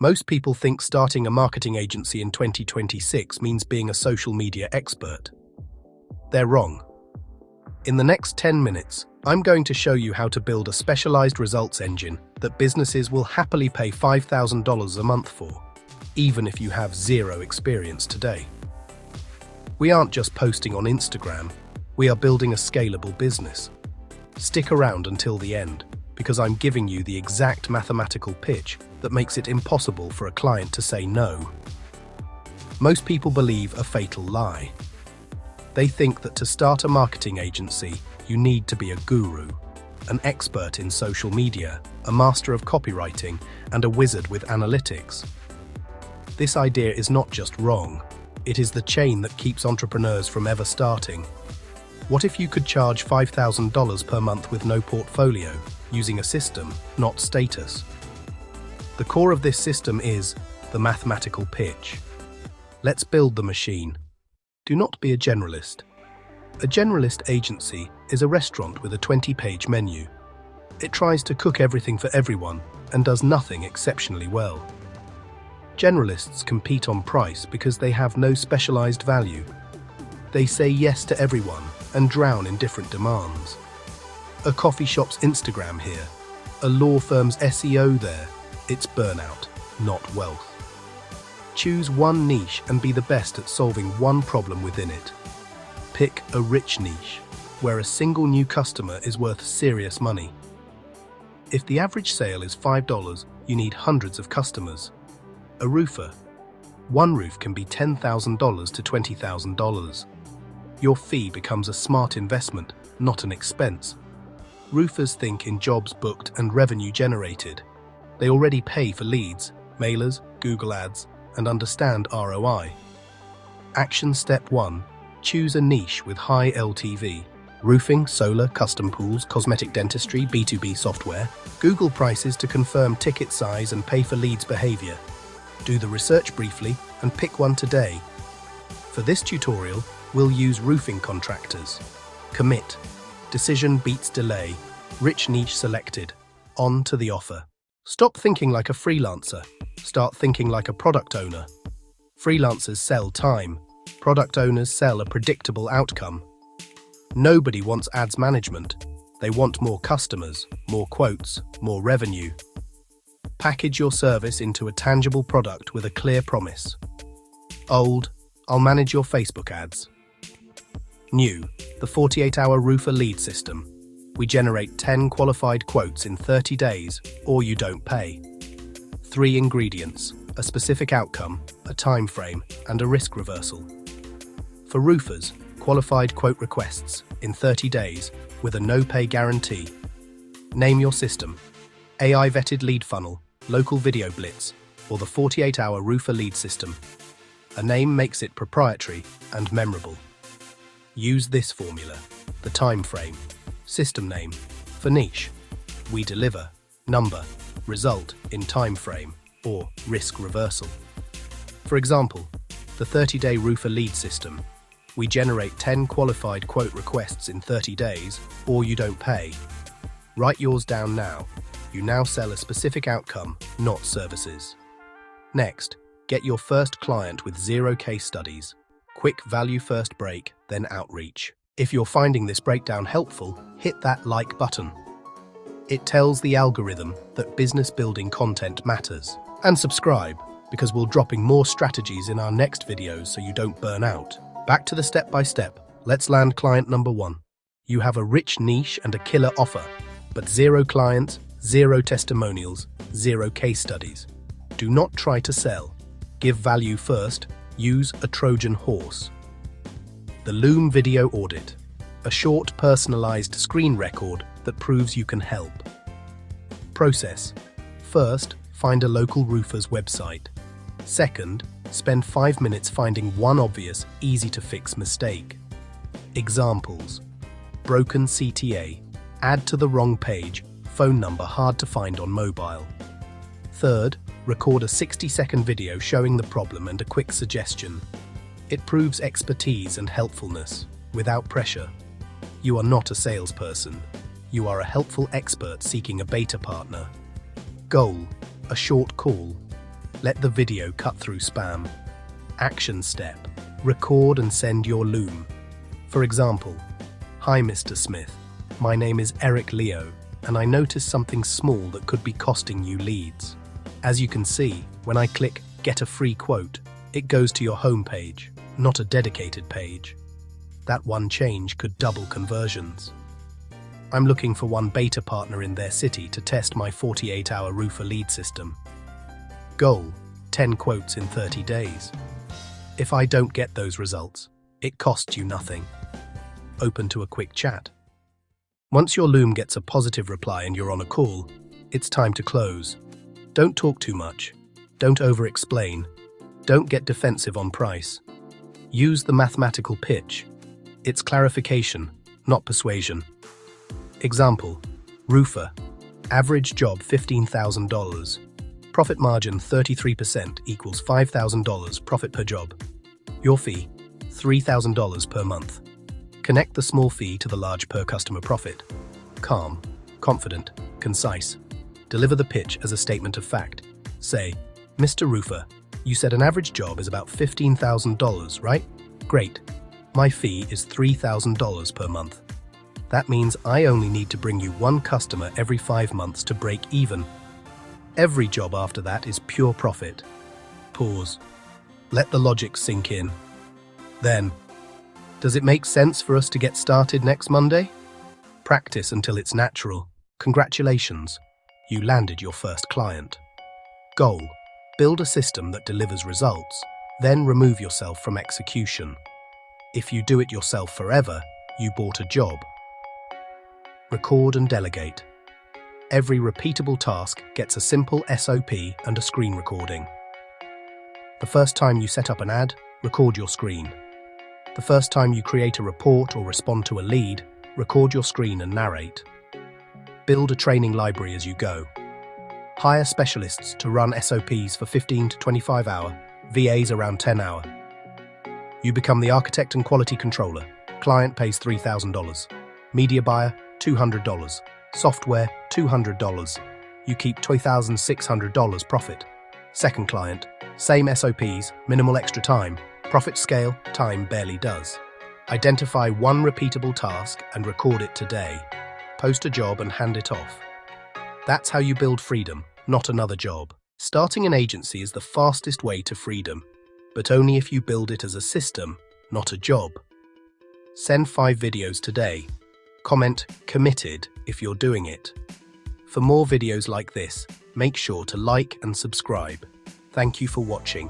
Most people think starting a marketing agency in 2026 means being a social media expert. They're wrong. In the next 10 minutes, I'm going to show you how to build a specialized results engine that businesses will happily pay $5,000 a month for, even if you have zero experience today. We aren't just posting on Instagram, we are building a scalable business. Stick around until the end, because I'm giving you the exact mathematical pitch that makes it impossible for a client to say no. Most people believe a fatal lie. They think that to start a marketing agency, you need to be a guru, an expert in social media, a master of copywriting, and a wizard with analytics. This idea is not just wrong, it is the chain that keeps entrepreneurs from ever starting. What if you could charge $5,000 per month with no portfolio, using a system, not status? The core of this system is the mathematical pitch. Let's build the machine. Do not be a generalist. A generalist agency is a restaurant with a 20-page menu. It tries to cook everything for everyone and does nothing exceptionally well. Generalists compete on price because they have no specialized value. They say yes to everyone and drown in different demands. A coffee shop's Instagram here, a law firm's SEO there. It's burnout, not wealth. Choose one niche and be the best at solving one problem within it. Pick a rich niche, where a single new customer is worth serious money. If the average sale is $5, you need hundreds of customers. A roofer. One roof can be $10,000 to $20,000. Your fee becomes a smart investment, not an expense. Roofers think in jobs booked and revenue generated. They already pay for leads, mailers, Google Ads, and understand ROI. Action step 1. Choose a niche with high LTV. Roofing, solar, custom pools, cosmetic dentistry, B2B software. Google prices to confirm ticket size and pay for leads behavior. Do the research briefly and pick one today. For this tutorial, we'll use roofing contractors. Commit. Decision beats delay. Rich niche selected. On to the offer. Stop thinking like a freelancer. Start thinking like a product owner. Freelancers sell time. Product owners sell a predictable outcome. Nobody wants ads management. They want more customers, more quotes, more revenue. Package your service into a tangible product with a clear promise. Old, I'll manage your Facebook ads. New, the 48-hour roofer lead system. We generate 10 qualified quotes in 30 days, or you don't pay. 3 ingredients, a specific outcome, a time frame, and a risk reversal. For roofers, qualified quote requests in 30 days with a no-pay guarantee. Name your system: AI-vetted lead funnel, local video blitz, or the 48-hour roofer lead system. A name makes it proprietary and memorable. Use this formula: the time frame, system name. For niche, we deliver number, result in time frame, or risk reversal. For example, the 30-day roofer lead system. We generate 10 qualified quote requests in 30 days, or you don't pay. Write yours down now. You now sell a specific outcome, not services. Next, get your first client with 0 case studies. Quick value first break, then outreach. If you're finding this breakdown helpful, hit that like button. It tells the algorithm that business building content matters. And subscribe, because we're dropping more strategies in our next videos so you don't burn out. Back to the step-by-step. Let's land client number 1. You have a rich niche and a killer offer, but 0 clients, 0 testimonials, 0 case studies. Do not try to sell. Give value first. Use a Trojan horse. The Loom Video Audit. A short, personalized screen record that proves you can help. Process. First, find a local roofer's website. Second, spend 5 minutes finding one obvious, easy-to-fix mistake. Examples: broken CTA, ad to the wrong page, phone number hard to find on mobile. Third, record a 60-second video showing the problem and a quick suggestion. It proves expertise and helpfulness, without pressure. You are not a salesperson. You are a helpful expert seeking a beta partner. Goal: a short call. Let the video cut through spam. Action step. Record and send your loom. For example, "Hi Mr. Smith, my name is Eric Leo, and I noticed something small that could be costing you leads. As you can see, when I click Get a Free Quote, it goes to your homepage, not a dedicated page. That one change could double conversions. I'm looking for one beta partner in their city to test my 48-hour roofer lead system. Goal, 10 quotes in 30 days. If I don't get those results, it costs you nothing. Open to a quick chat. Once your loom gets a positive reply and you're on a call, it's time to close. Don't talk too much. Don't over-explain. Don't get defensive on price. Use the mathematical pitch. It's clarification, not persuasion. Example, roofer, average job $15,000. Profit margin 33% equals $5,000 profit per job. Your fee, $3,000 per month. Connect the small fee to the large per customer profit. Calm, confident, concise. Deliver the pitch as a statement of fact. Say, "Mr. Roofer, you said an average job is about $15,000, right? Great. My fee is $3,000 per month. That means I only need to bring you one customer every 5 months to break even. Every job after that is pure profit." Pause. Let the logic sink in. Then, does it make sense for us to get started next Monday? Practice until it's natural. Congratulations, you landed your first client. Goal, build a system that delivers results, then remove yourself from execution. If you do it yourself forever, you bought a job. Record and delegate. Every repeatable task gets a simple SOP and a screen recording. The first time you set up an ad, record your screen. The first time you create a report or respond to a lead, record your screen and narrate. Build a training library as you go. Hire specialists to run SOPs for 15 to 25 hour, VAs around 10 hour. You become the architect and quality controller. Client pays $3,000. Media buyer, $200. Software, $200. You keep $2,600 profit. Second client, same SOPs, minimal extra time. Profit scale, time barely does. Identify one repeatable task and record it today. Post a job and hand it off. That's how you build freedom, not another job. Starting an agency is the fastest way to freedom, but only if you build it as a system, not a job. Send 5 videos today. Comment "committed" if you're doing it. For more videos like this, make sure to like and subscribe. Thank you for watching.